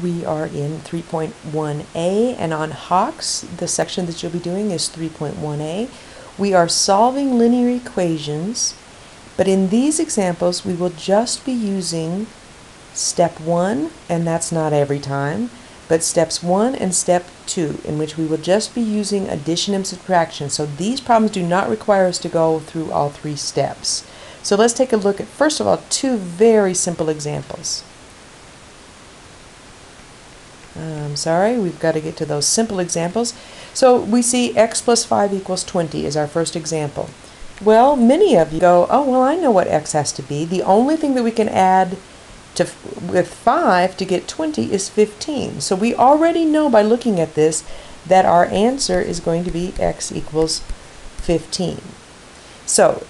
we are in 3.1a, and on HOX, the section that you'll be doing is 3.1a. We are solving linear equations, but in these examples we will just be using step 1, and that's not every time, but steps 1 and step 2, in which we will just be using addition and subtraction. So these problems do not require us to go through all 3 steps. So let's take a look at, first of all, 2 very simple examples. I'm sorry, we've got to get to those simple examples. So we see x plus 5 equals 20 is our first example. Well, many of you go, oh, well, I know what x has to be. The only thing that we can add with 5 to get 20 is 15. So we already know by looking at this that our answer is going to be x equals 15. So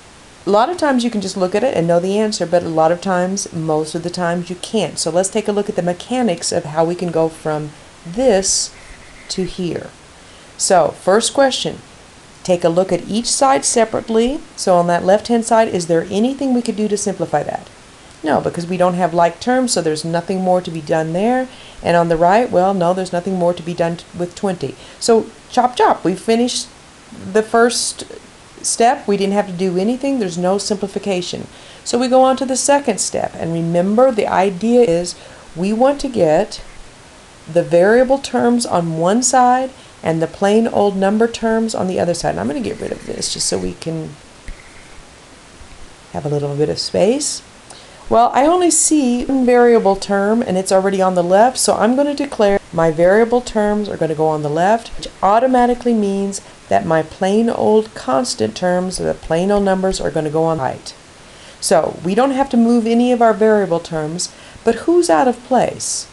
a lot of times you can just look at it and know the answer, but a lot of times, most of the times, you can't. So let's take a look at the mechanics of how we can go from this to here. So first question, take a look at each side separately. So on that left-hand side, is there anything we could do to simplify that? No, because we don't have like terms, so there's nothing more to be done there. And on the right, well, no, there's nothing more to be done with 20. So chop chop, we finished the first step. We didn't have to do anything. There's no simplification. So we go on to the second step, and remember, the idea is we want to get the variable terms on one side and the plain old number terms on the other side. And I'm going to get rid of this just so we can have a little bit of space. Well, I only see one variable term, and it's already on the left, so I'm going to declare my variable terms are going to go on the left, which automatically means that my plain old constant terms, the plain old numbers, are going to go on the right. So we don't have to move any of our variable terms, but who's out of place?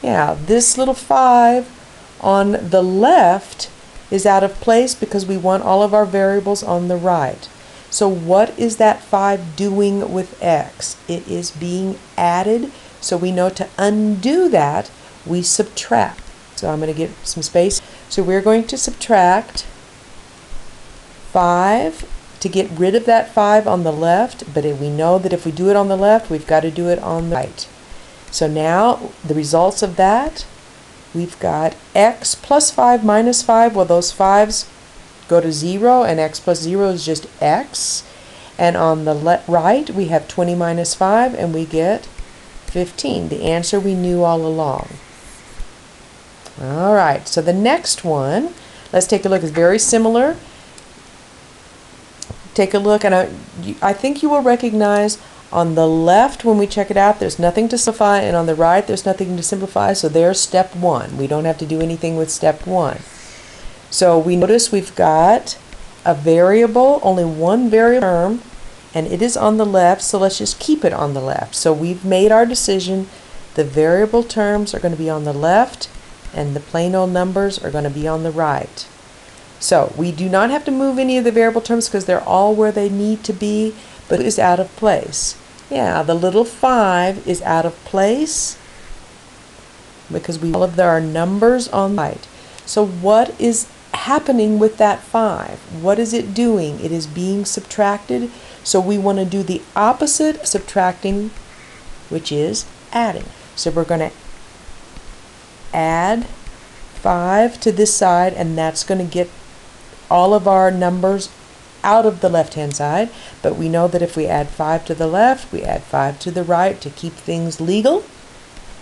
Yeah, this little 5 on the left is out of place because we want all of our variables on the right. So what is that 5 doing with x? It is being added, so we know to undo that, we subtract. So I'm going to get some space. So we're going to subtract 5 to get rid of that 5 on the left, but we know that if we do it on the left, we've got to do it on the right. So now the results of that, we've got x plus 5 minus 5. Well, those 5's go to 0, and x plus 0 is just x. And on the right, we have 20 minus 5, and we get 15, the answer we knew all along. All right, so the next one, let's take a look. It's very similar. Take a look, and I think you will recognize on the left, when we check it out, there's nothing to simplify, and on the right, there's nothing to simplify, so there's step 1. We don't have to do anything with step 1. So we notice we've got a variable, only one variable term, and it is on the left, so let's just keep it on the left. So we've made our decision. The variable terms are going to be on the left, and the plain old numbers are going to be on the right. So we do not have to move any of the variable terms because they're all where they need to be, but it is out of place. Yeah, the little 5 is out of place because all of our numbers on the right. So what is happening with that 5? What is it doing? It is being subtracted. So we want to do the opposite of subtracting, which is adding. So we're going to add 5 to this side, and that's going to get all of our numbers out of the left-hand side. But we know that if we add 5 to the left, we add 5 to the right to keep things legal.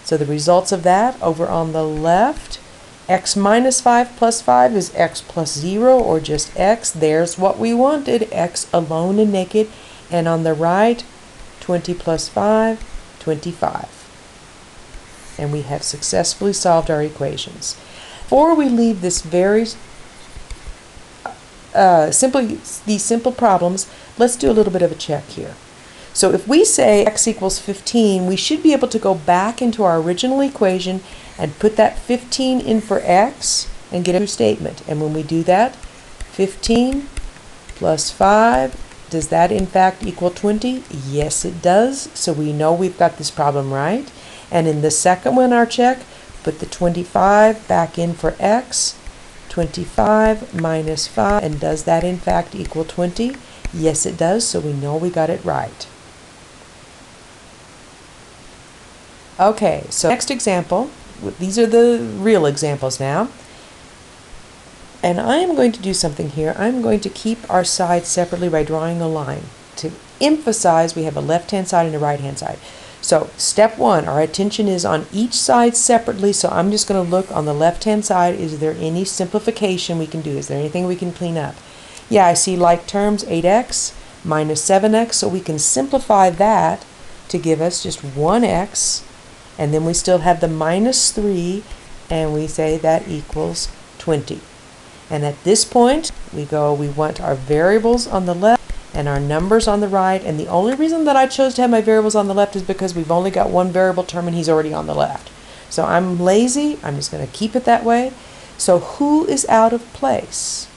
So the results of that over on the left, x minus 5 plus 5 is x plus 0, or just x. There's what we wanted, x alone and naked. And on the right, 20 plus 5, 25. And we have successfully solved our equations. Before we leave this very these simple problems, let's do a little bit of a check here. So if we say x equals 15, we should be able to go back into our original equation and put that 15 in for x and get a true statement. And when we do that, 15 plus 5, does that in fact equal 20? Yes, it does. So we know we've got this problem right. And in the second one, our check, put the 25 back in for x, 25 minus 5, and does that in fact equal 20? Yes, it does, so we know we got it right. Okay, so next example, these are the real examples now. And I am going to do something here. I'm going to keep our sides separately by drawing a line to emphasize we have a left-hand side and a right-hand side. So step one, our attention is on each side separately, so I'm just going to look on the left-hand side. Is there any simplification we can do? Is there anything we can clean up? Yeah, I see like terms, 8x minus 7x, so we can simplify that to give us just 1x, and then we still have the minus 3, and we say that equals 20. And at this point, we want our variables on the left and our numbers on the right, and the only reason that I chose to have my variables on the left is because we've only got one variable term and he's already on the left. So I'm lazy, I'm just going to keep it that way. So who is out of place?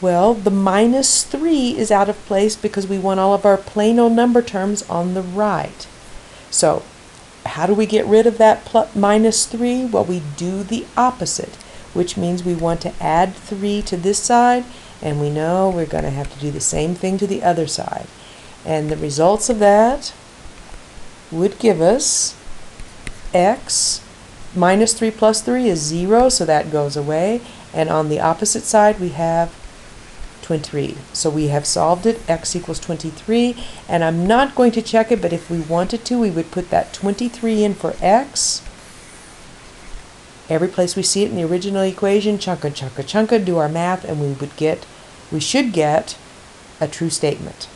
Well, the minus 3 is out of place because we want all of our plain old number terms on the right. So how do we get rid of that minus 3? Well, we do the opposite, which means we want to add 3 to this side, and we know we're going to have to do the same thing to the other side. And the results of that would give us x minus 3 plus 3 is 0, so that goes away. And on the opposite side, we have 23. So we have solved it, x equals 23. And I'm not going to check it, but if we wanted to, we would put that 23 in for x. Every place we see it in the original equation, chunka, chunka, chunka, do our math, and we should get a true statement.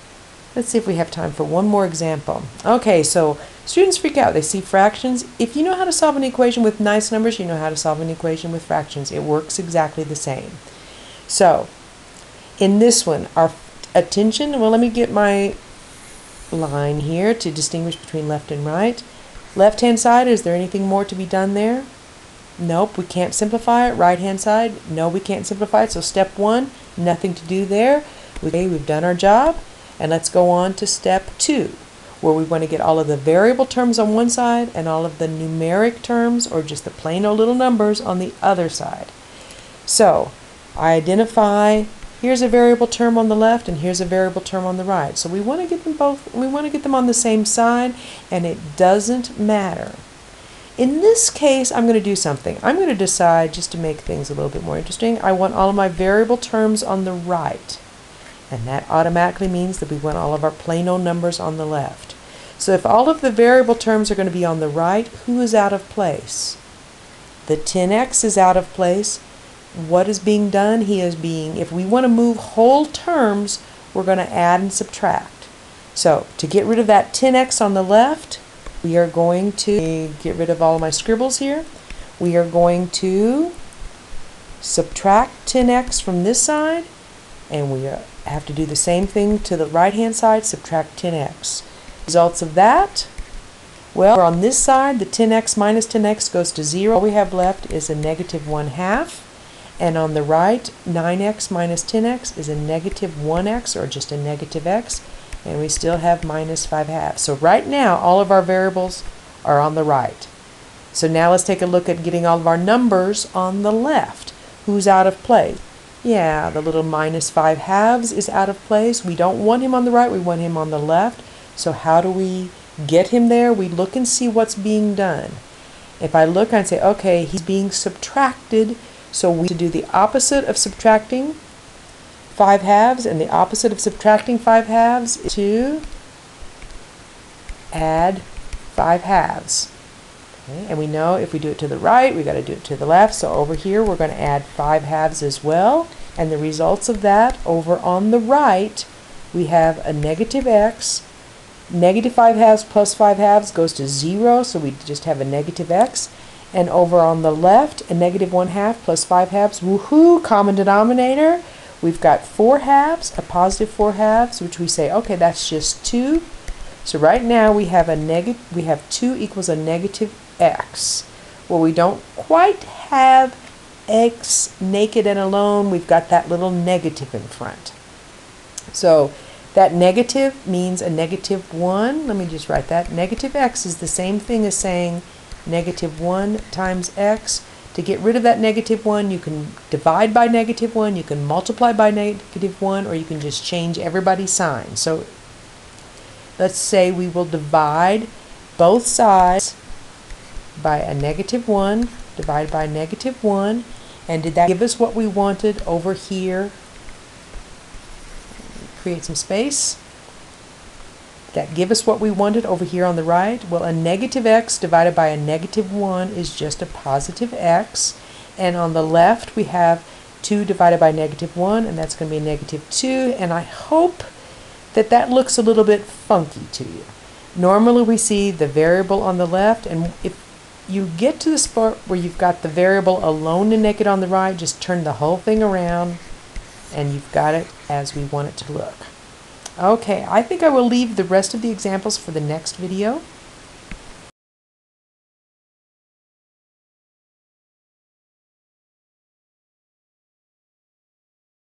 Let's see if we have time for one more example. Okay, so students freak out. They see fractions. If you know how to solve an equation with nice numbers, you know how to solve an equation with fractions. It works exactly the same. So, in this one, our attention, well, let me get my line here to distinguish between left and right. Left-hand side, is there anything more to be done there? Nope, we can't simplify it. Right-hand side, no, we can't simplify it. So step one, nothing to do there. Okay, we've done our job. And let's go on to step 2, where we want to get all of the variable terms on one side and all of the numeric terms, or just the plain old little numbers, on the other side. So I identify, here's a variable term on the left and here's a variable term on the right. So we want to get them both, we want to get them on the same side, and it doesn't matter. In this case, I'm going to do something. I'm going to decide, just to make things a little bit more interesting, I want all of my variable terms on the right. And that automatically means that we want all of our plain old numbers on the left. So if all of the variable terms are going to be on the right, who is out of place? The 10x is out of place. What is being done? If we want to move whole terms, we're going to add and subtract. So to get rid of that 10x on the left, we are going to get rid of all of my scribbles here. We are going to subtract 10x from this side, and we have to do the same thing to the right-hand side, subtract 10x. Results of that, well, on this side, the 10x minus 10x goes to 0. All we have left is a negative 1/2. And on the right, 9x minus 10x is a negative 1x, or just a negative x. And we still have minus 5/2. So right now, all of our variables are on the right. So now let's take a look at getting all of our numbers on the left. Who's out of place? Yeah, the little minus 5/2 is out of place. We don't want him on the right, we want him on the left. So how do we get him there? We look and see what's being done. If I look and say, okay, he's being subtracted, so we do the opposite of subtracting 5/2, and the opposite of subtracting 5/2 is to add 5/2. Okay, and we know if we do it to the right, we got to do it to the left. So over here, we're going to add 5/2 as well. And the results of that, over on the right, we have a negative x. Negative 5/2 plus 5/2 goes to 0, so we just have a negative x. And over on the left, a negative 1/2 plus 5/2, woohoo, common denominator. We've got 4/2, a positive 4/2, which we say, okay, that's just 2. So right now we have 2 equals a negative x. Well, we don't quite have x naked and alone. We've got that little negative in front. So that negative means a negative 1. Let me just write that. Negative x is the same thing as saying negative 1 times x. To get rid of that negative 1, you can divide by negative 1, you can multiply by negative 1, or you can just change everybody's sign. So let's say we will divide both sides by a negative 1 divided by negative 1. And did that give us what we wanted over here? Create some space. That give us what we wanted over here on the right? Well, a negative x divided by a negative 1 is just a positive x. And on the left we have 2 divided by negative 1, and that's going to be a negative 2. And I hope that that looks a little bit funky to you. Normally we see the variable on the left, and if you get to the spot where you've got the variable alone and naked on the right, just turn the whole thing around and you've got it as we want it to look. Okay, I think I will leave the rest of the examples for the next video.